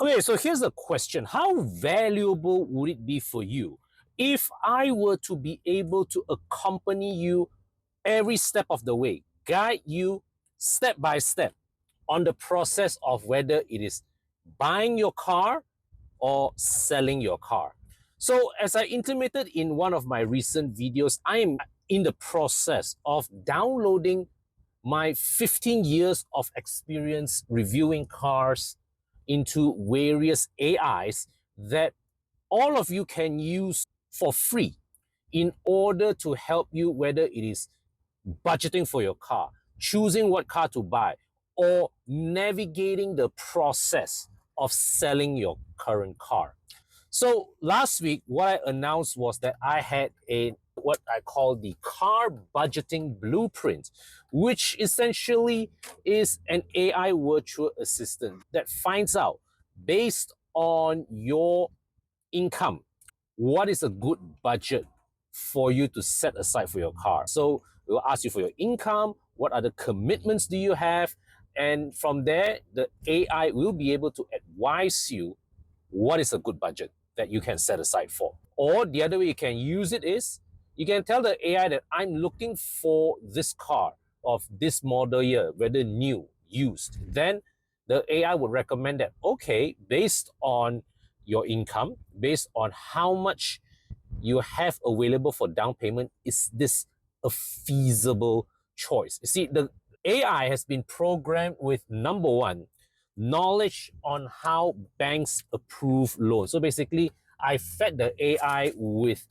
Okay, so here's the question. How valuable would it be for you if I were to be able to accompany you every step of the way, guide you step by step on the process of whether it is buying your car or selling your car? So, as I intimated in one of my recent videos, I am in the process of downloading my 15 years of experience reviewing cars into various AIs that all of you can use for free in order to help you, whether it is budgeting for your car, choosing what car to buy, or navigating the process of selling your current car. So last week, what I announced was that I had a what I call the car budgeting blueprint, which essentially is an AI virtual assistant that finds out based on your income what is a good budget for you to set aside for your car. So we'll ask you for your income, what other commitments do you have, and from there the AI will be able to advise you what is a good budget that you can set aside for. Or the other way you can use it is you can tell the AI that I'm looking for this car of this model year, whether new, used. Then the AI would recommend that, okay, based on your income, based on how much you have available for down payment, is this a feasible choice? You see, the AI has been programmed with number one, knowledge on how banks approve loans. So basically, I fed the AI with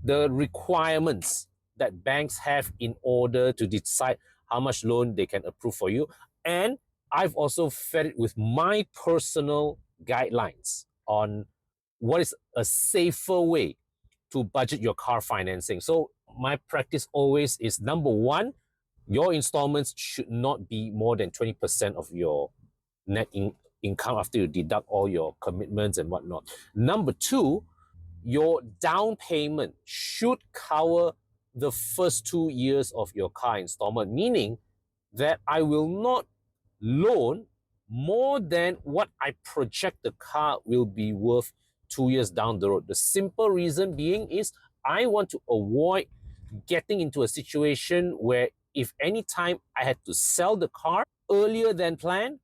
the requirements that banks have in order to decide how much loan they can approve for you. And I've also fed it with my personal guidelines on what is a safer way to budget your car financing. So my practice always is number one, your installments should not be more than 20% of your income after you deduct all your commitments and whatnot. Number two, your down payment should cover the first 2 years of your car installment, meaning that I will not loan more than what I project the car will be worth 2 years down the road. The simple reason being is I want to avoid getting into a situation where if any time I had to sell the car earlier than planned,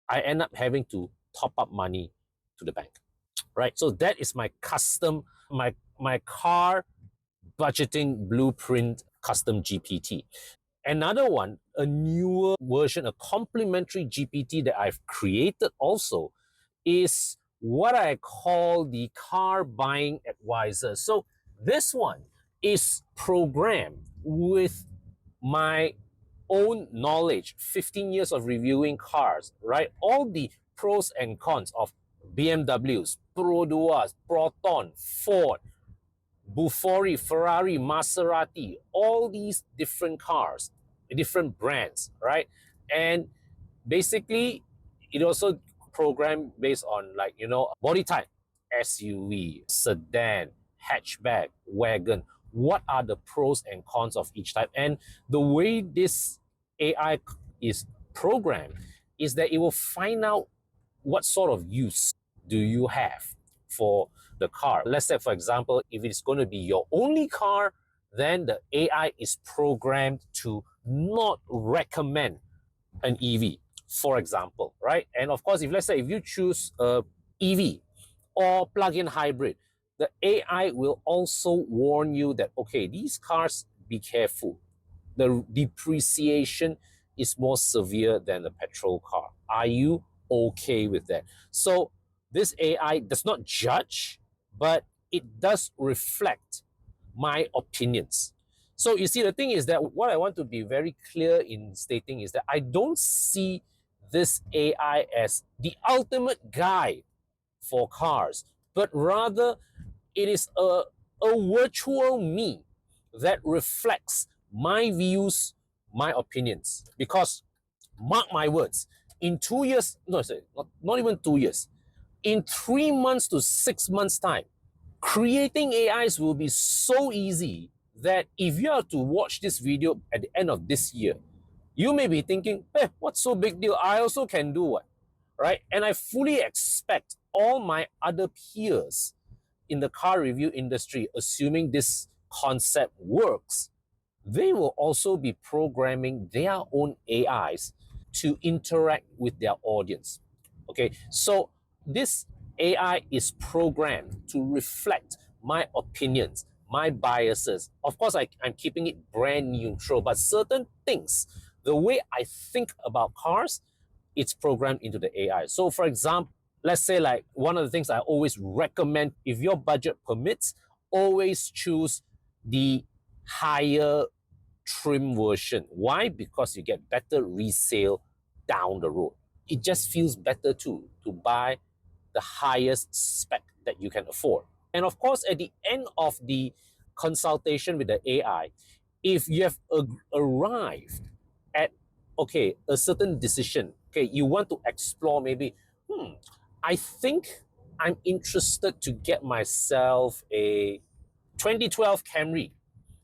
I end up having to top up money to the bank, right? So that is my custom, my car budgeting blueprint custom GPT. Another one, a newer version, a complementary GPT that I've created also is what I call the car buying advisor. So this one is programmed with my own knowledge, 15 years of reviewing cars, right? All the pros and cons of BMWs, Peroduas, Proton, Ford, Bufori, Ferrari, Maserati, all these different cars, different brands, right? And basically, it also programmed based on body type, SUV, sedan, hatchback, wagon. What are the pros and cons of each type? And the way this AI is programmed is that it will find out what sort of use do you have for the car. Let's say, for example, if it's going to be your only car, then the AI is programmed to not recommend an EV, for example, right? And of course, if let's say if you choose a EV or plug-in hybrid, the AI will also warn you that, okay, these cars, be careful. The depreciation is more severe than a petrol car. Are you okay with that? So this AI does not judge, but it does reflect my opinions. So you see, the thing is that what I want to be very clear in stating is that I don't see this AI as the ultimate guide for cars, but rather it is a virtual me that reflects my views, my opinions. Because mark my words, in 2 years, no, sorry, not even 2 years, in 3 months to 6 months' time, creating AIs will be so easy that if you are to watch this video at the end of this year, you may be thinking, hey, what's so big deal? I also can do what? right? And I fully expect all my other peers in the car review industry, assuming this concept works, they will also be programming their own AIs to interact with their audience. Okay, so this AI is programmed to reflect my opinions, my biases. Of course, I'm keeping it brand neutral, but certain things, the way I think about cars, it's programmed into the AI. So, for example, let's say like one of the things I always recommend, if your budget permits, always choose the higher trim version. Why? Because you get better resale down the road. It just feels better too to buy the highest spec that you can afford. And of course, at the end of the consultation with the AI, if you have arrived at okay a certain decision, okay, you want to explore maybe, I think I'm interested to get myself a 2012 Camry.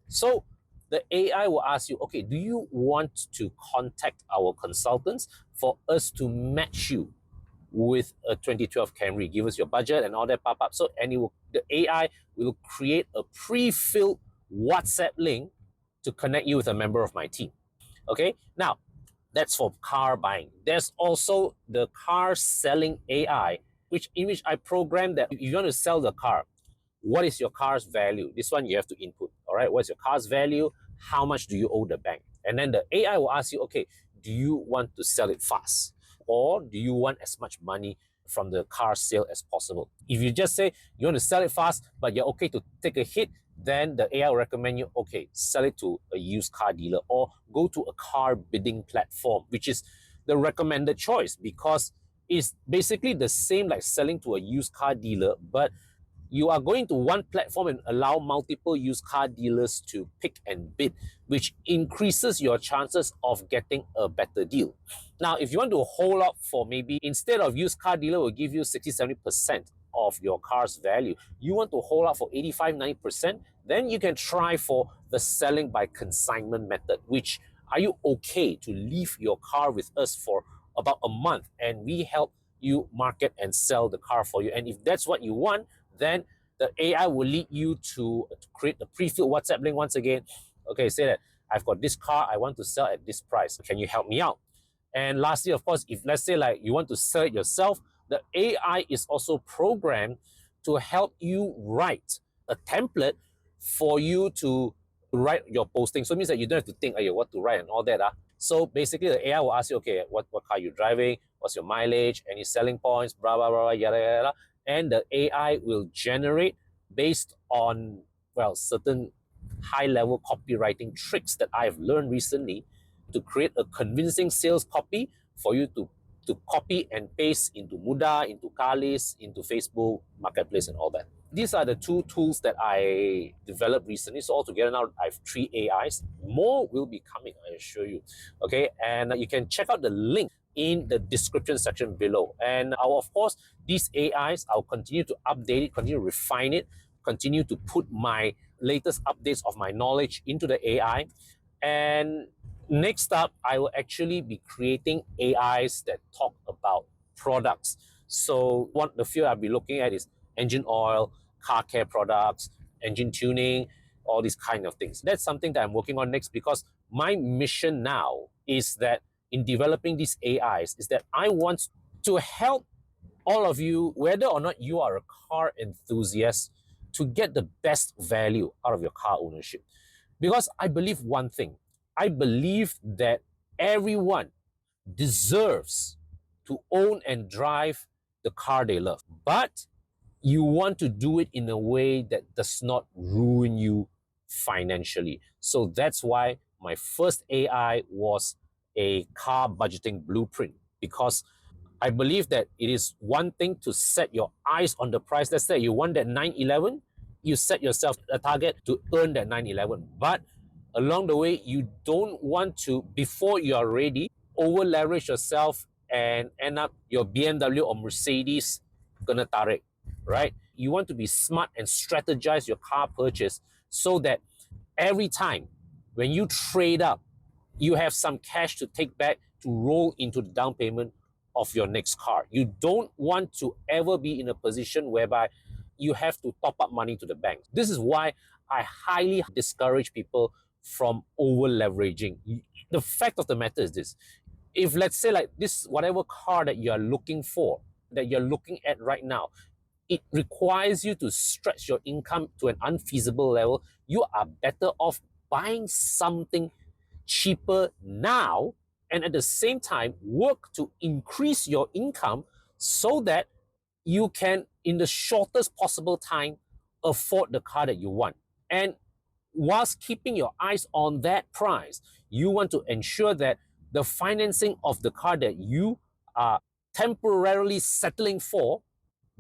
So the AI will ask you, okay, do you want to contact our consultants for us to match you with a 2012 Camry? Give us your budget and all that pop up. So the AI will create a pre-filled WhatsApp link to connect you with a member of my team. Okay, now that's for car buying. There's also the car selling AI, in which I program that if you want to sell the car, what is your car's value? This one you have to input. All right, what's your car's value? How much do you owe the bank? And then the AI will ask you, okay, do you want to sell it fast? Or do you want as much money from the car sale as possible? If you just say you want to sell it fast, but you're okay to take a hit, then the AI will recommend you, okay, sell it to a used car dealer or go to a car bidding platform, which is the recommended choice because it's basically the same like selling to a used car dealer, but you are going to one platform and allow multiple used car dealers to pick and bid, which increases your chances of getting a better deal. Now, if you want to hold up for maybe instead of used car dealer will give you 60-70% of your car's value, you want to hold up for 85-90%, then you can try for the selling by consignment method, which are you okay to leave your car with us for about a month and we help you market and sell the car for you? And if that's what you want, then the AI will lead you to create the pre-filled WhatsApp link once again. Okay, say that I've got this car, I want to sell at this price. Can you help me out? And lastly, of course, if let's say like you want to sell it yourself, the AI is also programmed to help you write a template for you to write your posting. So it means that you don't have to think, what to write and all that. So basically, the AI will ask you, okay, what car are you driving? What's your mileage? Any selling points? Blah, blah, blah, yada, yada. And the AI will generate based on, well, certain high-level copywriting tricks that I've learned recently to create a convincing sales copy for you to copy and paste into Mudah, into Carlist, into Facebook Marketplace and all that. These are the two tools that I developed recently. So altogether now I have 3 AIs. More will be coming, I assure you. Okay, and you can check out the link in the description section below. And of course, these AIs, I'll continue to update it, continue to refine it, continue to put my latest updates of my knowledge into the AI. And next up, I will actually be creating AIs that talk about products. So the field I'll be looking at is engine oil, car care products, engine tuning, all these kind of things. That's something that I'm working on next because my mission now is that in developing these AIs is that I want to help all of you, whether or not you are a car enthusiast, to get the best value out of your car ownership. Because I believe one thing, I believe that everyone deserves to own and drive the car they love. But you want to do it in a way that does not ruin you financially. So that's why my first AI was a car budgeting blueprint, because I believe that it is one thing to set your eyes on the price. Let's say you want that 911, you set yourself a target to earn that 911. But along the way, you don't want to, before you are ready, over leverage yourself and end up your BMW or Mercedes gonna tarik, right? You want to be smart and strategize your car purchase so that every time when you trade up, you have some cash to take back to roll into the down payment of your next car. You don't want to ever be in a position whereby you have to top up money to the bank. This is why I highly discourage people from over leveraging. The fact of the matter is this: if let's say like this, whatever car that you are looking for, that you're looking at right now, it requires you to stretch your income to an unfeasible level, you are better off buying something cheaper now, and at the same time work to increase your income so that you can, in the shortest possible time, afford the car that you want. And whilst keeping your eyes on that price, you want to ensure that the financing of the car that you are temporarily settling for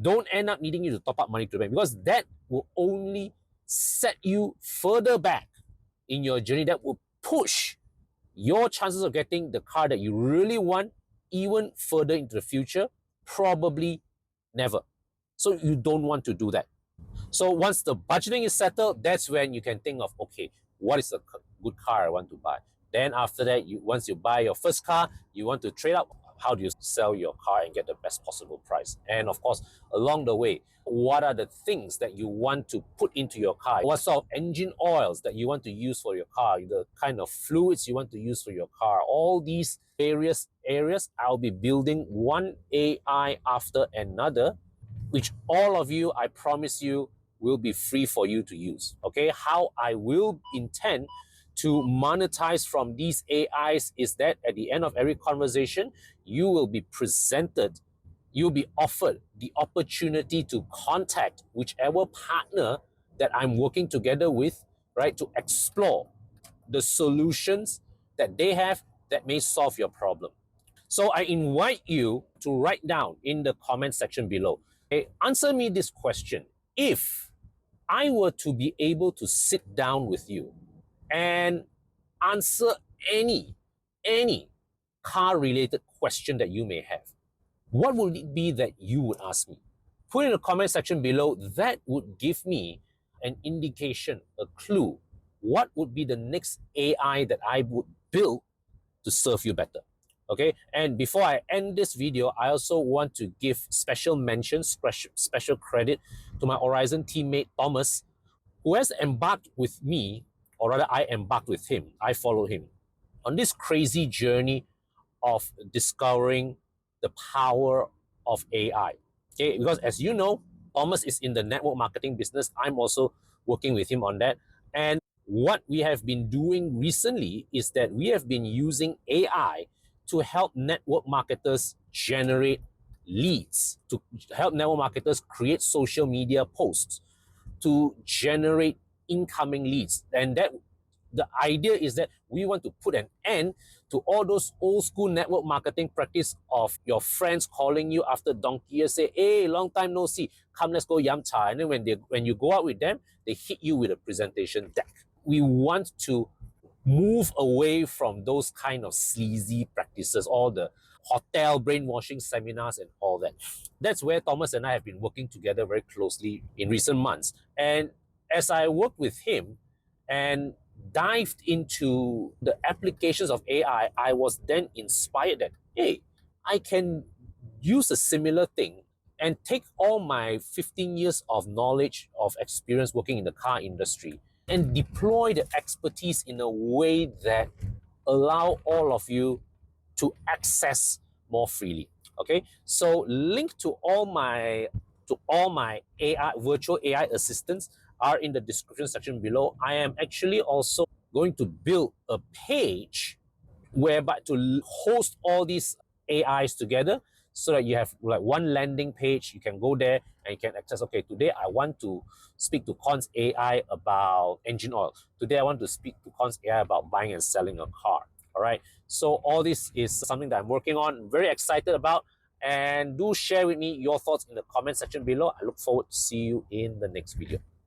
don't end up needing you to top up money to the bank, because that will only set you further back in your journey. That will push your chances of getting the car that you really want even further into the future, probably never. So you don't want to do that. So once the budgeting is settled, that's when you can think of, okay, what is a good car I want to buy? Then after that, once you buy your first car, you want to trade up. How do you sell your car and get the best possible price? And of course, along the way, what are the things that you want to put into your car? What sort of engine oils that you want to use for your car? The kind of fluids you want to use for your car? All these various areas, I'll be building one AI after another, which all of you, I promise you, will be free for you to use. Okay, how I will intend to monetize from these AIs is that at the end of every conversation, you will be presented, you'll be offered the opportunity to contact whichever partner that I'm working together with, right, to explore the solutions that they have that may solve your problem. So I invite you to write down in the comment section below, okay, answer me this question. If I were to be able to sit down with you and answer any car-related question that you may have, what would it be that you would ask me? Put in the comment section below. That would give me an indication, a clue, what would be the next AI that I would build to serve you better. Okay, and before I end this video, I also want to give special mention, special credit to my Aurizon teammate Thomas, who has embarked with me, or rather I embarked with him, I followed him on this crazy journey of discovering the power of AI. Okay, because as you know, Thomas is in the network marketing business. I'm also working with him on that. And what we have been doing recently is that we have been using AI to help network marketers generate leads, to help network marketers create social media posts, to generate incoming leads. And that the idea is that we want to put an end to all those old school network marketing practice of your friends calling you after donkey years, say, hey, long time no see, come let's go yam cha. And then when you go out with them, they hit you with a presentation deck. We want to move away from those kind of sleazy practices, all the hotel brainwashing seminars and all that. That's where Thomas and I have been working together very closely in recent months. And as I worked with him and dived into the applications of AI, I was then inspired that, hey, I can use a similar thing and take all my 15 years of knowledge, of experience working in the car industry, and deploy the expertise in a way that allow all of you to access more freely. Okay, so link to all my AI, virtual AI assistants are in the description section below. I am actually also going to build a page whereby to host all these AIs together, so that you have like one landing page. You can go there and you can access, okay, today I want to speak to Cons AI about engine oil. Today I want to speak to Cons AI about buying and selling a car. All right. So all this is something that I'm working on, very excited about. And do share with me your thoughts in the comment section below. I look forward to see you in the next video.